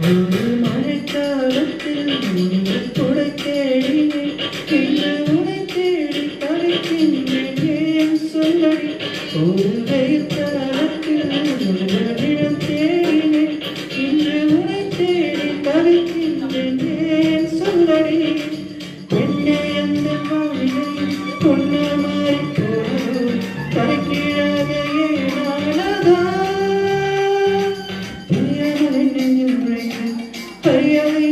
ஒரு மழைக்காலத்தில் உடை தேடினேன் இன்று உடை தேடி தவிக்கின்றேன் ஏன் சொல்லடி ஒரு வெயில் காலத்தில் உங்களிடம் தேடினேன் இன்று உடை தேடி தவிக்கின்றேன் ஏன் சொல்லடி பெண்ணே அந்த வாழ்வை பொண்ணு மாறி போகும் தலைக்கீழாக ஏனானதா பரியாவை